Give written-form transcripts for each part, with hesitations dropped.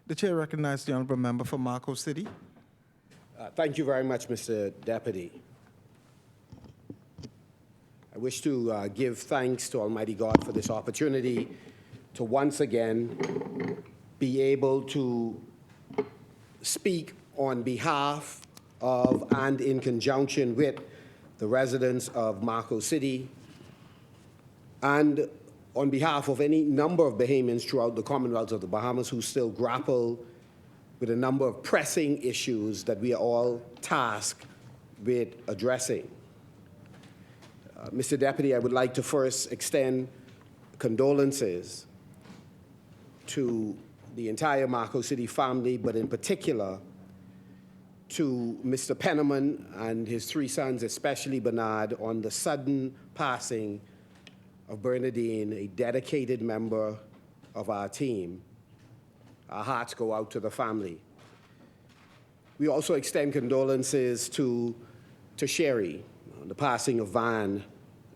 The chair recognizes the honorable member for Marco City. Thank you very much, Mr. Deputy. I wish to give thanks to Almighty God for this opportunity to once again be able to speak on behalf of and in conjunction with the residents of Marco City and on behalf of any number of Bahamians throughout the Commonwealth of the Bahamas who still grapple with a number of pressing issues that we are all tasked with addressing. Mr. Deputy, I would like to first extend condolences to the entire Marco City family, but in particular to Mr. Penniman and his three sons, especially Bernard, on the sudden passing of Bernadine, a dedicated member of our team. Our hearts go out to the family. We also extend condolences to Sherry on the passing of Van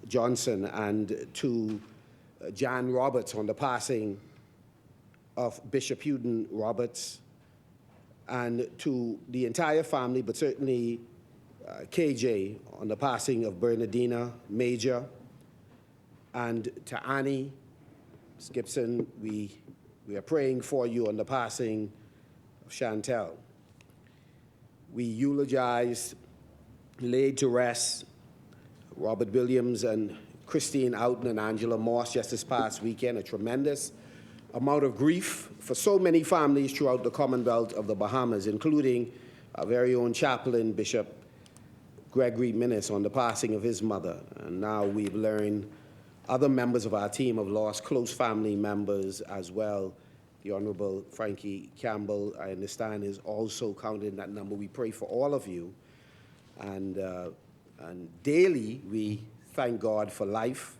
Johnson and to Jan Roberts on the passing of Bishop Huden Roberts, and to the entire family, but certainly KJ on the passing of Bernardina Major, and to Annie, Ms. Gibson, we are praying for you on the passing of Chantel. We eulogize, laid to rest, Robert Williams and Christine Outen and Angela Moss just this past weekend, a tremendous amount of grief for so many families throughout the Commonwealth of the Bahamas, including our very own chaplain, Bishop Gregory Minnis, on the passing of his mother. And now we've learned other members of our team have lost close family members as well. The Honorable Frankie Campbell, I understand, is also counted in that number. We pray for all of you. And daily, we thank God for life.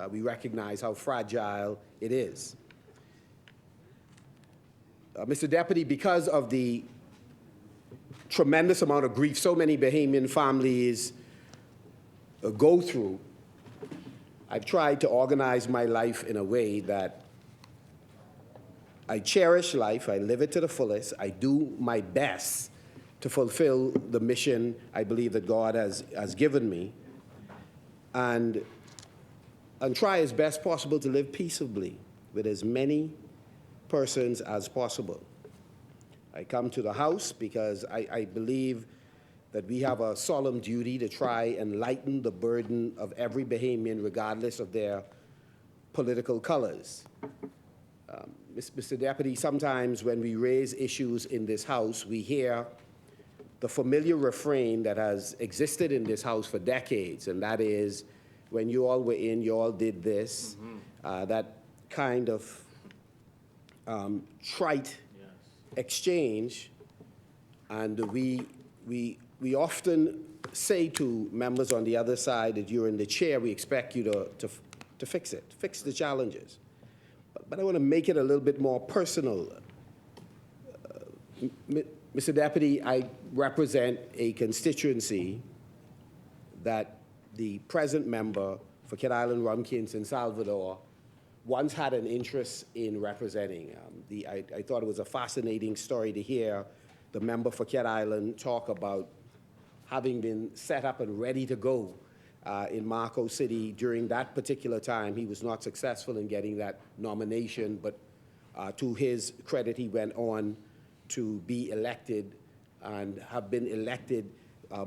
We recognize how fragile it is. Mr. Deputy, because of the tremendous amount of grief so many Bahamian families go through, I've tried to organize my life in a way that I cherish life, I live it to the fullest, I do my best to fulfill the mission I believe that God has given me, and try as best possible to live peaceably with as many persons as possible. I come to the House because I believe that we have a solemn duty to try and lighten the burden of every Bahamian, regardless of their political colors. Mr. Deputy, sometimes when we raise issues in this House, we hear the familiar refrain that has existed in this House for decades, and that is, when you all were in, you all did this. That kind of trite exchange, and we often say to members on the other side that you're in the chair, we expect you to fix it, fix the challenges. But I want to make it a little bit more personal. Mr. Deputy, I represent a constituency that the present member for Kit Island, Rumkins, and Salvador once had an interest in representing. I thought it was a fascinating story to hear the member for Kit Island talk about having been set up and ready to go in Marco City. During that particular time, he was not successful in getting that nomination, but to his credit, he went on to be elected and have been elected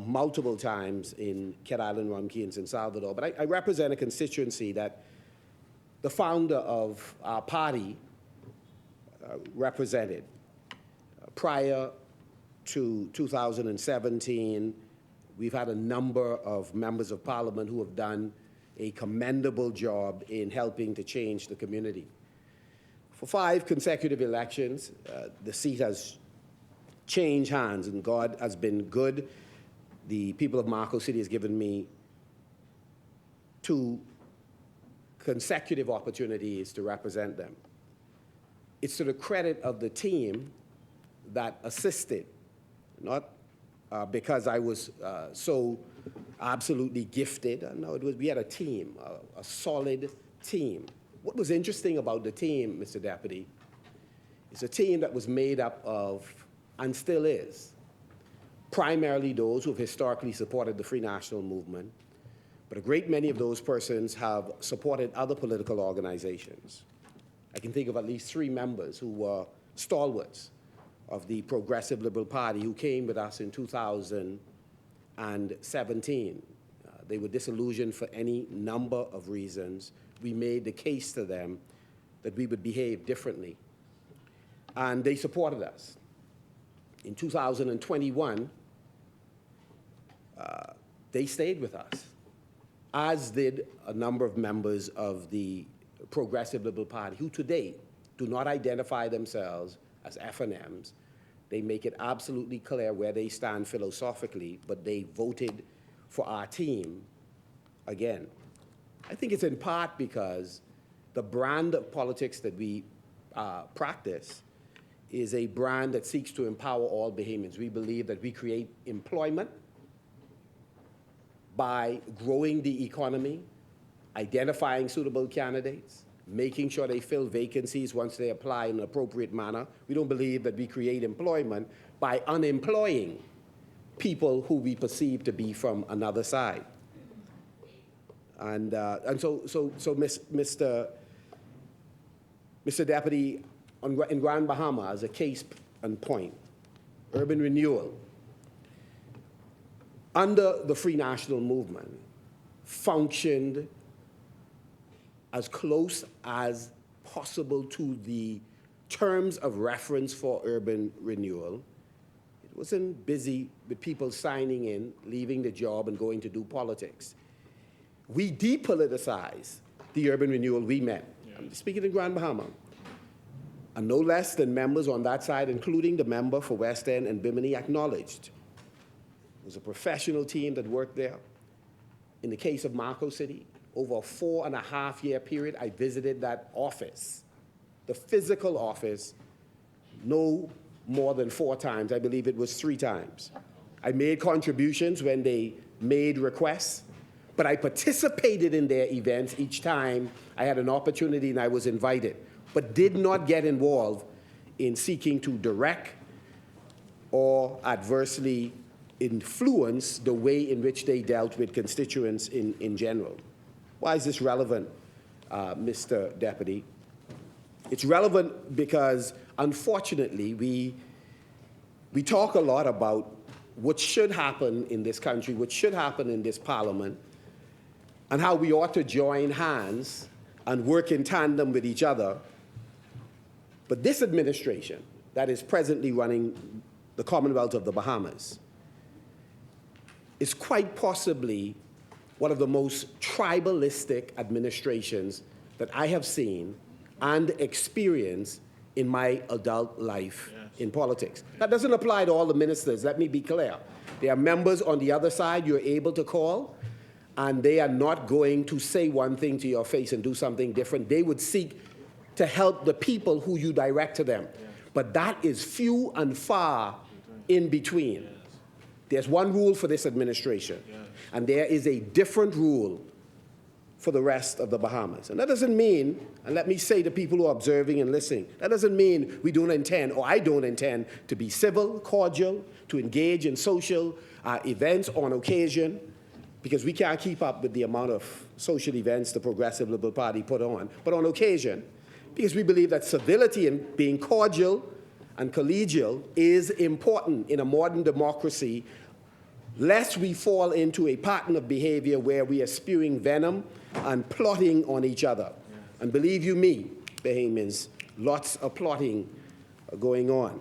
multiple times in Kit Island, Rumkins, and Salvador. But I represent a constituency that the founder of our party represented. Prior to 2017, we've had a number of members of parliament who have done a commendable job in helping to change the community. For 5 consecutive elections, the seat has changed hands, and God has been good. The people of Marco City has given me 2 consecutive opportunities to represent them. It's to the credit of the team that assisted, not because I was so absolutely gifted. No, we had a team, a solid team. What was interesting about the team, Mr. Deputy, It's a team that was made up of, and still is, primarily those who have historically supported the Free National Movement, but a great many of those persons have supported other political organizations. I can think of at least 3 members who were stalwarts of the Progressive Liberal Party who came with us in 2017. They were disillusioned for any number of reasons. We made the case to them that we would behave differently, and they supported us. In 2021, they stayed with us, as did a number of members of the Progressive Liberal Party, who today do not identify themselves as F&Ms. They make it absolutely clear where they stand philosophically, but they voted for our team again. I think it's in part because the brand of politics that we practice is a brand that seeks to empower all Bahamians. We believe that we create employment by growing the economy, identifying suitable candidates, making sure they fill vacancies once they apply in an appropriate manner. We don't believe that we create employment by unemploying people who we perceive to be from another side. And so Mr. Deputy, in Grand Bahama, as a case in point, urban renewal, under the Free National Movement, functioned as close as possible to the terms of reference for urban renewal. It wasn't busy with people signing in, leaving the job, and going to do politics. We depoliticized the urban renewal we met. I'm speaking in Grand Bahama. And no less than members on that side, including the member for West End and Bimini, acknowledged. It was a professional team that worked there. In the case of Marco City, over a 4.5-year period, I visited that office, the physical office, no more than 4 times. I believe it was 3 times. I made contributions when they made requests, but I participated in their events each time I had an opportunity and I was invited, but did not get involved in seeking to direct or adversely influence the way in which they dealt with constituents in general. Why is this relevant, Mr. Deputy? It's relevant because, unfortunately, we talk a lot about what should happen in this country, what should happen in this parliament, and how we ought to join hands and work in tandem with each other. But this administration that is presently running the Commonwealth of the Bahamas is quite possibly one of the most tribalistic administrations that I have seen and experienced in my adult life in politics. That doesn't apply to all the ministers, let me be clear. There are members on the other side you're able to call, and they are not going to say one thing to your face and do something different. They would seek to help the people who you direct to them. But that is few and far in between. There's one rule for this administration, and there is a different rule for the rest of the Bahamas. And that doesn't mean, and let me say to people who are observing and listening, that doesn't mean we don't intend, or I don't intend, to be civil, cordial, to engage in social events on occasion, because we can't keep up with the amount of social events the Progressive Liberal Party put on. But on occasion, because we believe that civility and being cordial and collegial is important in a modern democracy, lest we fall into a pattern of behavior where we are spewing venom and plotting on each other. And believe you me, Bahamians, lots of plotting going on.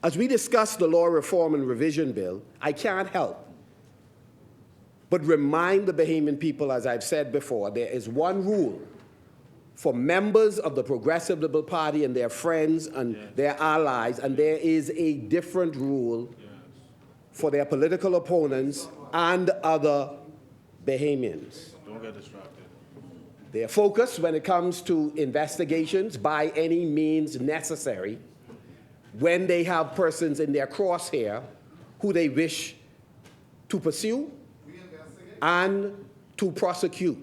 As we discuss the Law Reform and Revision Bill, I can't help but remind the Bahamian people, as I've said before, there is one rule for members of the Progressive Liberal Party and their friends and their allies, and there is a different rule for their political opponents and other Bahamians. Don't get distracted. Their focus when it comes to investigations by any means necessary, when they have persons in their crosshair who they wish to pursue and to prosecute.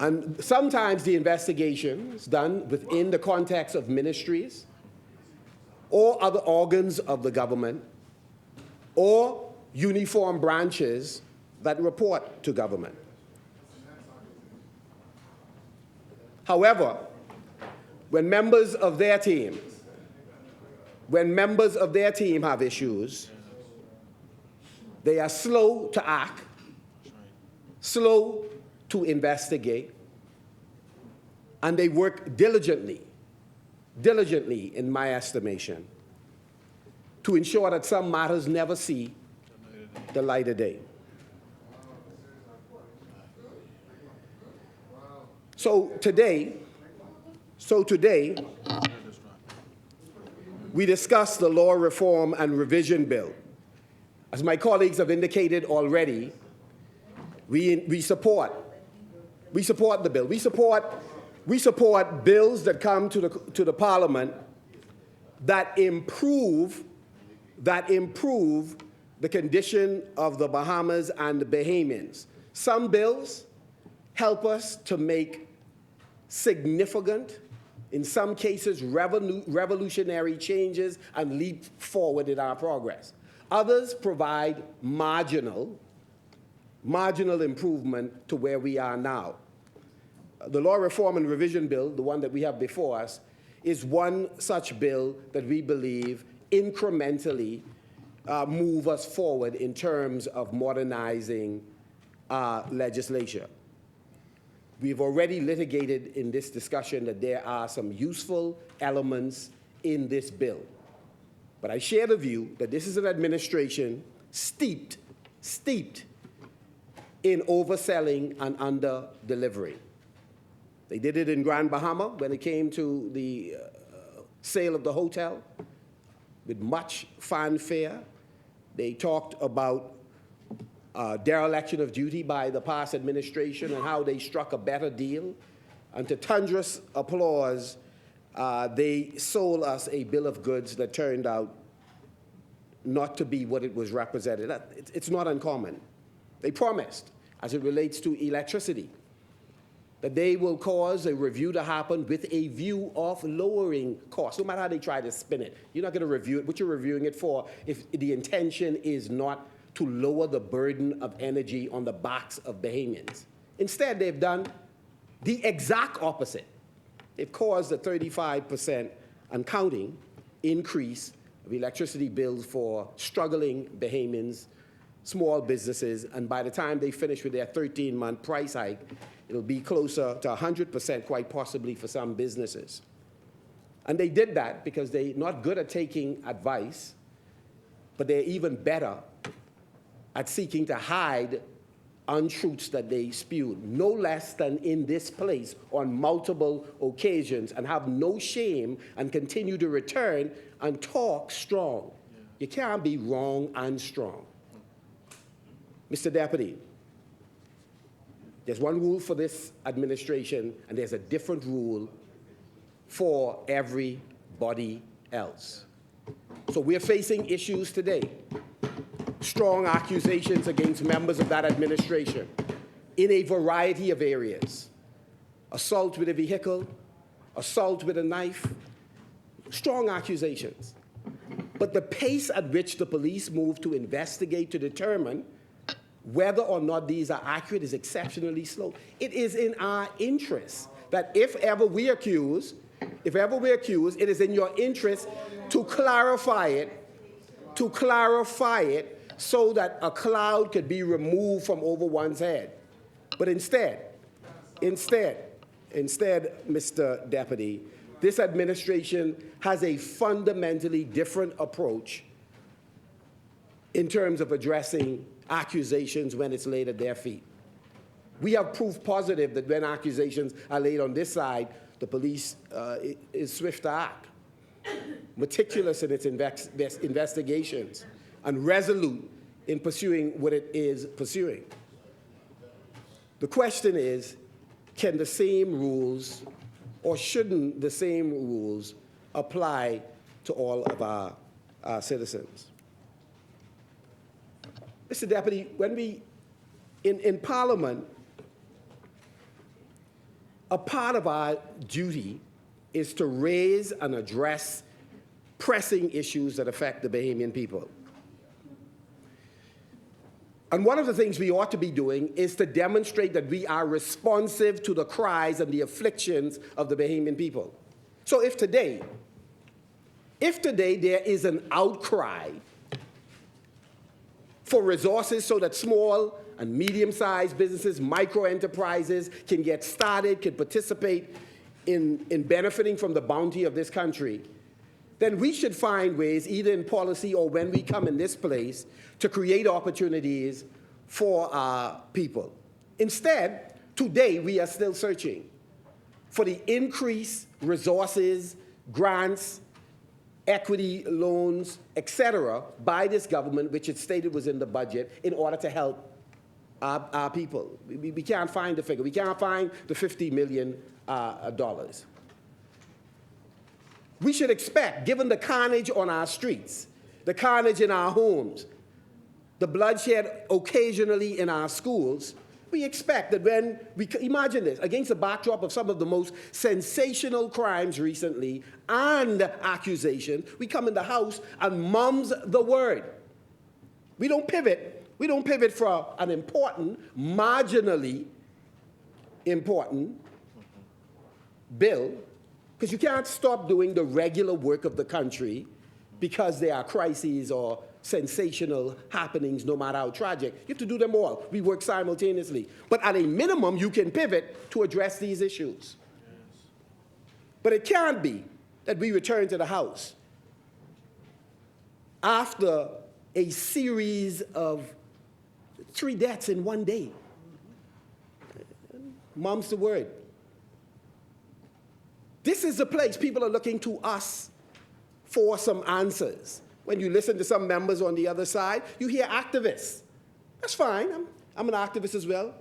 And sometimes the investigations done within the context of ministries or other organs of the government or uniform branches that report to government. However, when members of their team have issues, they are slow to act, slow to investigate, and they work diligently, in my estimation, to ensure that some matters never see the light of day. So today, we discuss the Law Reform and Revision Bill. As my colleagues have indicated already, we support the bill. We support bills that come to the Parliament that improve the condition of the Bahamas and the Bahamians. Some bills help us to make significant, in some cases revolutionary changes and leap forward in our progress. Others provide marginal improvement to where we are now. The Law Reform and Revision Bill, the one that we have before us, is one such bill that we believe incrementally move us forward in terms of modernizing our legislature. We've already litigated in this discussion that there are some useful elements in this bill. But I share the view that this is an administration steeped in overselling and under-delivering. They did it in Grand Bahama when it came to the sale of the hotel with much fanfare. They talked about dereliction of duty by the past administration and how they struck a better deal. And to thunderous applause, they sold us a bill of goods that turned out not to be what it was represented. It's not uncommon. They promised, as it relates to electricity, that they will cause a review to happen with a view of lowering costs, no matter how they try to spin it. You're not going to review it. What you're reviewing it for, if the intention is not to lower the burden of energy on the backs of Bahamians. Instead, they've done the exact opposite. They've caused a 35% and counting increase of electricity bills for struggling Bahamians, small businesses, and by the time they finish with their 13-month price hike, it'll be closer to 100%, quite possibly, for some businesses. And they did that because they're not good at taking advice, but they're even better at seeking to hide untruths that they spewed, no less than in this place on multiple occasions, and have no shame and continue to return and talk strong. You can't be wrong and strong. Mr. Deputy, there's one rule for this administration, and there's a different rule for everybody else. So we're facing issues today. Strong accusations against members of that administration in a variety of areas. Assault with a vehicle, assault with a knife, strong accusations. But the pace at which the police move to investigate to determine whether or not these are accurate is exceptionally slow. It is in our interest that if ever we accuse, it is in your interest to clarify it, so that a cloud could be removed from over one's head. But instead, Mr. Deputy, this administration has a fundamentally different approach in terms of addressing accusations when it's laid at their feet. We have proof positive that when accusations are laid on this side, the police is swift to act, meticulous in its investigations, and resolute in pursuing what it is pursuing. The question is, can the same rules, or shouldn't the same rules, apply to all of our citizens? Mr. Deputy, when we, in Parliament, a part of our duty is to raise and address pressing issues that affect the Bahamian people. And one of the things we ought to be doing is to demonstrate that we are responsive to the cries and the afflictions of the Bahamian people. So if today there is an outcry for resources so that small and medium-sized businesses, micro-enterprises can get started, can participate in benefiting from the bounty of this country, then we should find ways, either in policy or when we come in this place, to create opportunities for our people. Instead, today we are still searching for the increased resources, grants, equity loans, etc., by this government, which it stated was in the budget, in order to help our people. We can't find the figure. We can't find the $50 million. We should expect, given the carnage on our streets, the carnage in our homes, the bloodshed occasionally in our schools, we expect that when we, imagine this, against the backdrop of some of the most sensational crimes recently and accusation, we come in the House and mum's the word. We don't pivot. We don't pivot for an important, marginally important bill, because you can't stop doing the regular work of the country because there are crises or sensational happenings, no matter how tragic. You have to do them all. We work simultaneously. But at a minimum, you can pivot to address these issues. But it can't be that we return to the House after a series of 3 deaths in one day. Mum's the word. This is the place people are looking to us for some answers. When you listen to some members on the other side, you hear activists. That's fine. I'm an activist as well.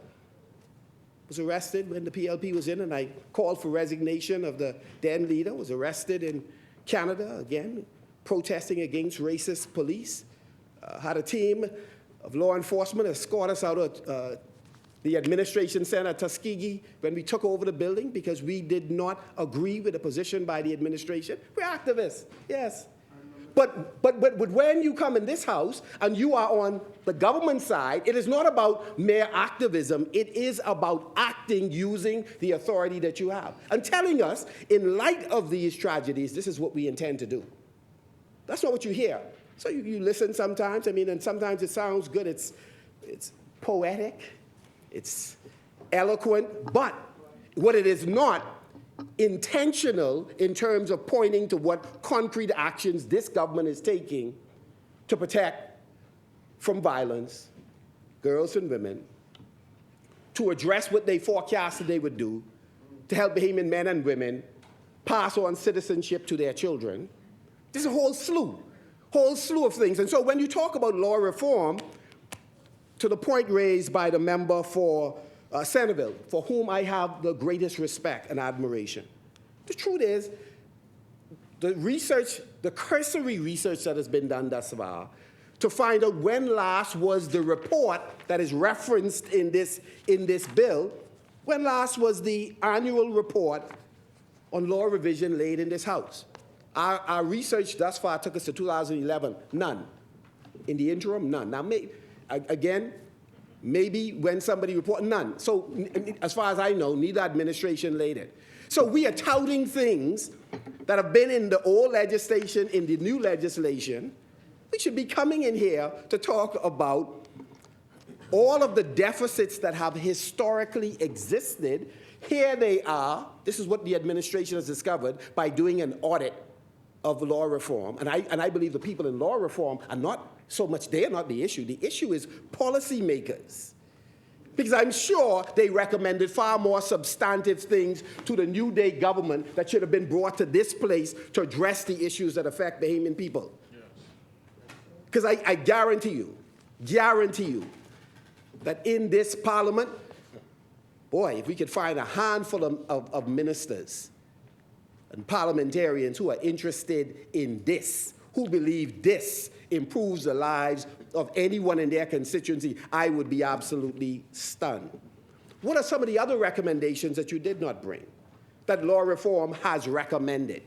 Was arrested when the PLP was in, and I called for resignation of the then leader. Was arrested in Canada, again, protesting against racist police. Had a team of law enforcement escort us out of the administration center at Tuskegee when we took over the building because we did not agree with the position by the administration. We're activists, yes. But when you come in this House and you are on the government side, it is not about mere activism. It is about acting using the authority that you have and telling us, in light of these tragedies, this is what we intend to do. That's not what you hear. So you listen sometimes, and sometimes it sounds good. It's poetic, it's eloquent, but what it is not, intentional in terms of pointing to what concrete actions this government is taking to protect from violence girls and women, to address what they forecasted they would do, to help Bahamian men and women pass on citizenship to their children. There's a whole slew of things. And so when you talk about law reform, to the point raised by the member for Centerville, for whom I have the greatest respect and admiration. The truth is, the research, the cursory research that has been done thus far, to find out when last was the report that is referenced in this bill, when last was the annual report on law revision laid in this House. Our research thus far took us to 2011, none. In the interim, none. Now, again, maybe when somebody reported, none. So as far as I know, neither administration laid it. So we are touting things that have been in the old legislation, in the new legislation. We should be coming in here to talk about all of the deficits that have historically existed. Here they are. This is what the administration has discovered by doing an audit of law reform. And I believe the people in law reform are not so much, they are not the issue. The issue is policymakers. Because I'm sure they recommended far more substantive things to the New Day government that should have been brought to this place to address the issues that affect Bahamian people. Because I guarantee you, that in this parliament, boy, if we could find a handful of ministers and parliamentarians who are interested in this, who believe this improves the lives of anyone in their constituency, I would be absolutely stunned. What are some of the other recommendations that you did not bring, that law reform has recommended?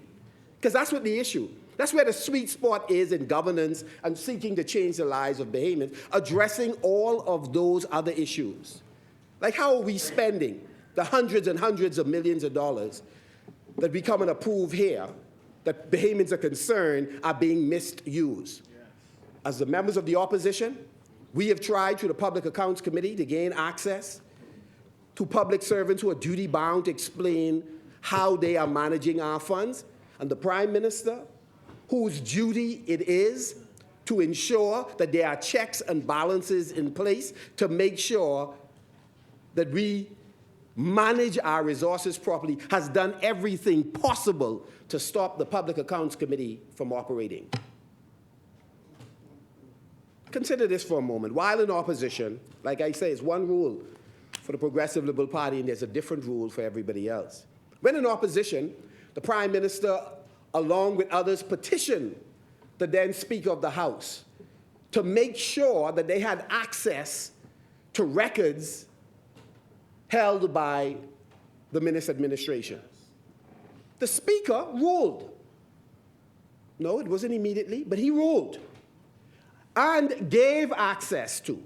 Because that's what the issue. That's where the sweet spot is in governance and seeking to change the lives of Bahamians, addressing all of those other issues. Like, how are we spending the hundreds and hundreds of millions of dollars that we come and approve here that Bahamians are concerned are being misused? As the members of the opposition, we have tried through the Public Accounts Committee to gain access to public servants who are duty-bound to explain how they are managing our funds. And the Prime Minister, whose duty it is to ensure that there are checks and balances in place to make sure that we manage our resources properly, has done everything possible to stop the Public Accounts Committee from operating. Consider this for a moment. While in opposition, like I say, it's one rule for the Progressive Liberal Party, and there's a different rule for everybody else. When in opposition, the Prime Minister, along with others, petitioned the then Speaker of the House to make sure that they had access to records held by the Minister administration. The Speaker ruled. No, it wasn't immediately, but he ruled and gave access to.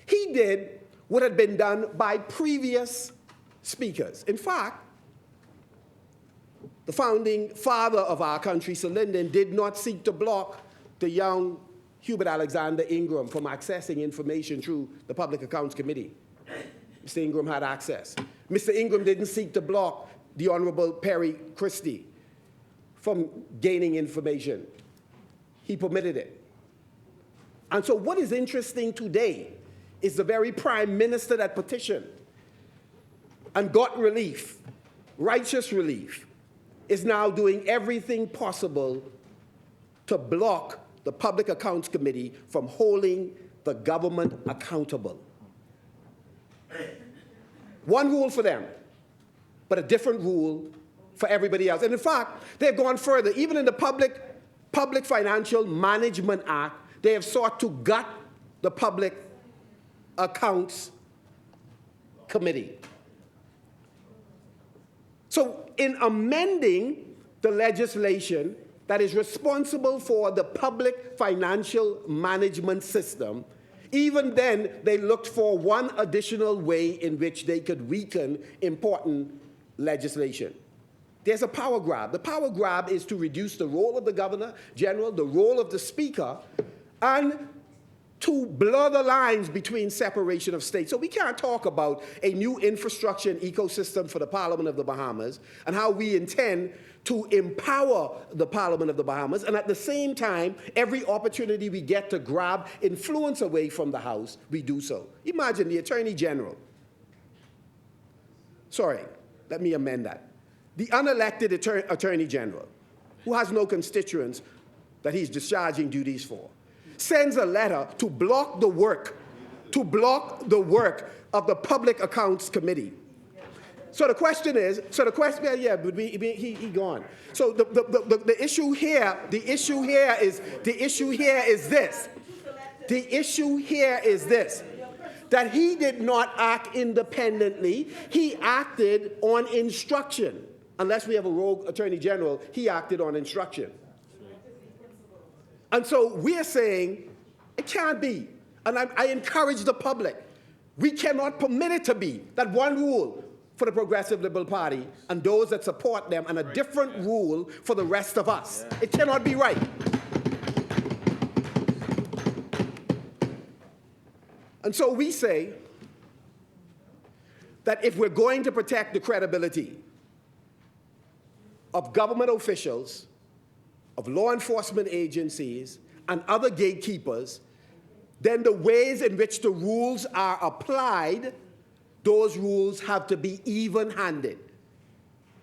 He did what had been done by previous speakers. In fact, the founding father of our country, Sir Lyndon, did not seek to block the young Hubert Alexander Ingram from accessing information through the Public Accounts Committee. Mr. Ingram had access. Mr. Ingram didn't seek to block the Honorable Perry Christie from gaining information. He permitted it. And so what is interesting today is the very Prime Minister that petitioned and got relief, righteous relief, is now doing everything possible to block the Public Accounts Committee from holding the government accountable. One rule for them, but a different rule for everybody else. And in fact, they've gone further. Even in the Public Financial Management Act, they have sought to gut the Public Accounts Committee. So in amending the legislation that is responsible for the public financial management system, even then they looked for one additional way in which they could weaken important legislation. There's a power grab. The power grab is to reduce the role of the Governor General, the role of the Speaker, and to blur the lines between separation of states. So we can't talk about a new infrastructure and ecosystem for the Parliament of the Bahamas and how we intend to empower the Parliament of the Bahamas, and at the same time, every opportunity we get to grab influence away from the House, we do so. Imagine the Attorney General. Sorry, let me amend that. The unelected Attorney General, who has no constituents that he's discharging duties for, sends a letter to block the work of the Public Accounts Committee. So the question is, yeah, but he gone. So the issue here is this, that he did not act independently, he acted on instruction. Unless we have a rogue Attorney General, he acted on instruction. And so we're saying it can't be. And I encourage the public. We cannot permit it to be that one rule for the Progressive Liberal Party and those that support them and a different rule for the rest of us. It cannot be right. And so we say that if we're going to protect the credibility of government officials, of law enforcement agencies, and other gatekeepers, then the ways in which the rules are applied, those rules have to be even-handed.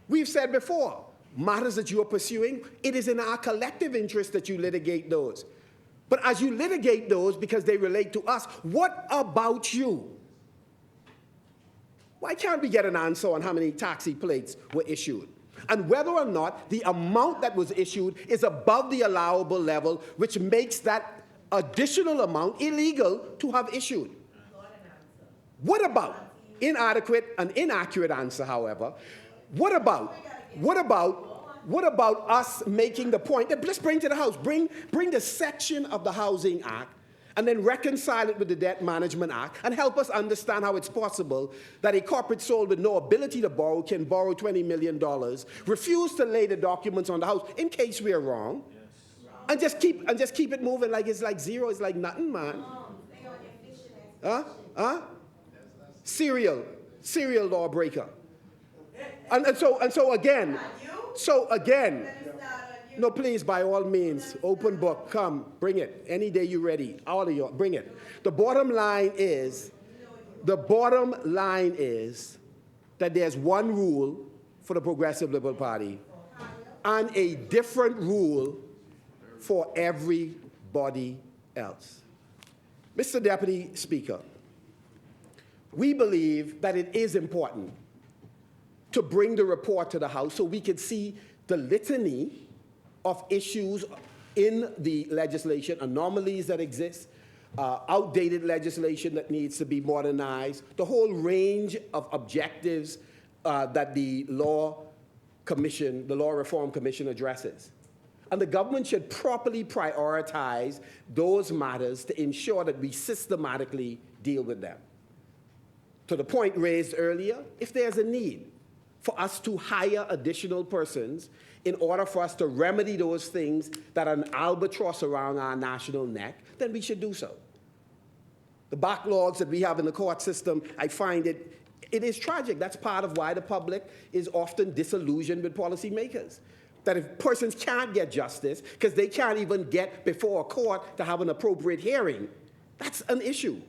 We've said before, matters that you are pursuing, it is in our collective interest that you litigate those. But as you litigate those because they relate to us, what about you? Why can't we get an answer on how many taxi plates were issued? And whether or not the amount that was issued is above the allowable level, which makes that additional amount illegal to have issued. What about inadequate and inaccurate answer, however. What about us making the point that let's bring to the House, bring the section of the Housing Act and then reconcile it with the Debt Management Act and help us understand how it's possible that a corporate soul with no ability to borrow can borrow $20 million, refuse to lay the documents on the House in case we are wrong, and just keep it moving like it's like zero, it's like nothing, man. Serial lawbreaker. And so again, no, please, by all means, open book, come, bring it. Any day you're ready, all of you, bring it. The bottom line is that there's one rule for the Progressive Liberal Party and a different rule for everybody else. Mr. Deputy Speaker, we believe that it is important to bring the report to the House so we can see the litany of issues in the legislation, anomalies that exist, outdated legislation that needs to be modernized, the whole range of objectives that the Law Reform Commission addresses. And the government should properly prioritize those matters to ensure that we systematically deal with them. To the point raised earlier, if there's a need for us to hire additional persons in order for us to remedy those things that are an albatross around our national neck, then we should do so. The backlogs that we have in the court system, I find it is tragic. That's part of why the public is often disillusioned with policymakers. That if persons can't get justice because they can't even get before a court to have an appropriate hearing, that's an issue.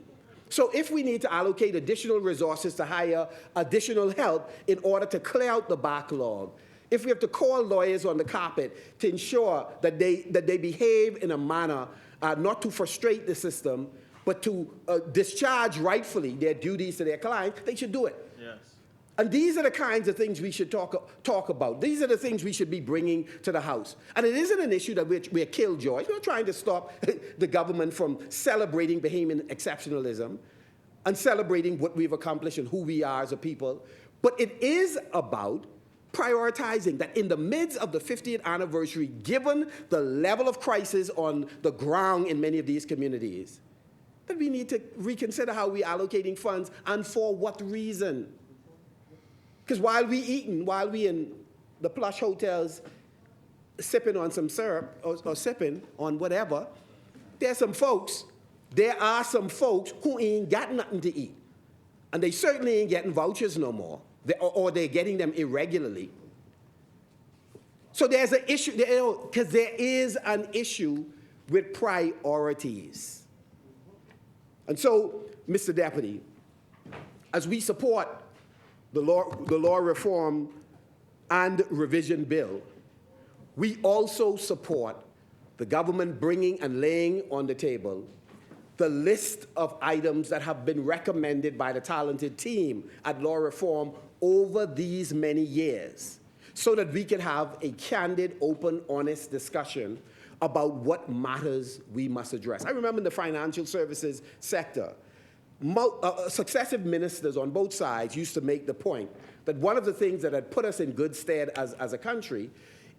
So if we need to allocate additional resources to hire additional help in order to clear out the backlog, if we have to call lawyers on the carpet to ensure that they behave in a manner not to frustrate the system, but to discharge rightfully their duties to their clients, they should do it. Yes. And these are the kinds of things we should talk about. These are the things we should be bringing to the House. And it isn't an issue that we're killjoys. We're trying to stop the government from celebrating Bahamian exceptionalism and celebrating what we've accomplished and who we are as a people. But it is about prioritizing that in the midst of the 50th anniversary, given the level of crisis on the ground in many of these communities, that we need to reconsider how we're allocating funds and for what reason. Because while we in the plush hotels sipping on some syrup or sipping on whatever, there are some folks who ain't got nothing to eat. And they certainly ain't getting vouchers no more, or they're getting them irregularly. So there's an issue, because there is an issue with priorities. And so, Mr. Deputy, as we support the law reform and revision bill, we also support the government bringing and laying on the table the list of items that have been recommended by the talented team at Law Reform over these many years, so that we can have a candid, open, honest discussion about what matters we must address. I remember in the financial services sector, successive ministers on both sides used to make the point that one of the things that had put us in good stead as a country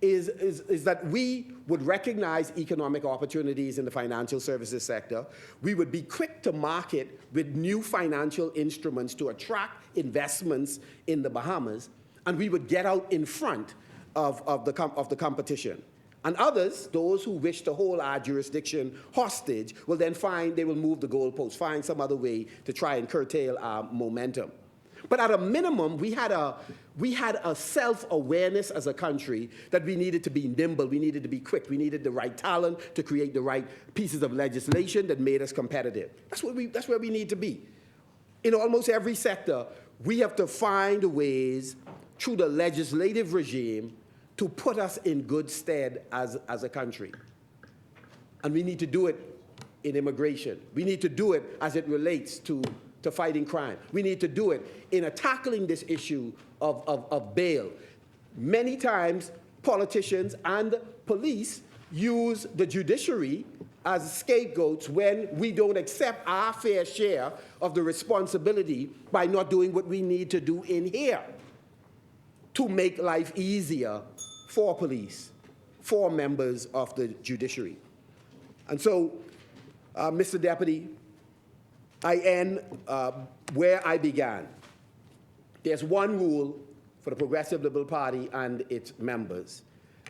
is that we would recognize economic opportunities in the financial services sector. We would be quick to market with new financial instruments to attract investments in the Bahamas, and we would get out in front of the competition. And others, those who wish to hold our jurisdiction hostage, will then they will move the goalposts, find some other way to try and curtail our momentum. But at a minimum, we had a self-awareness as a country that we needed to be nimble, we needed to be quick, we needed the right talent to create the right pieces of legislation that made us competitive. That's where we need to be. In almost every sector, we have to find ways through the legislative regime to put us in good stead as a country. And we need to do it in immigration. We need to do it as it relates to fighting crime. We need to do it in tackling this issue of bail. Many times, politicians and police use the judiciary as scapegoats when we don't accept our fair share of the responsibility by not doing what we need to do in here to make life easier for police, for members of the judiciary. And so, Mr. Deputy, I end where I began. There's one rule for the Progressive Liberal Party and its members,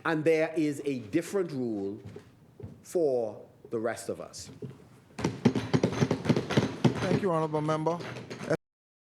and there is a different rule for the rest of us. Thank you, Honorable Member.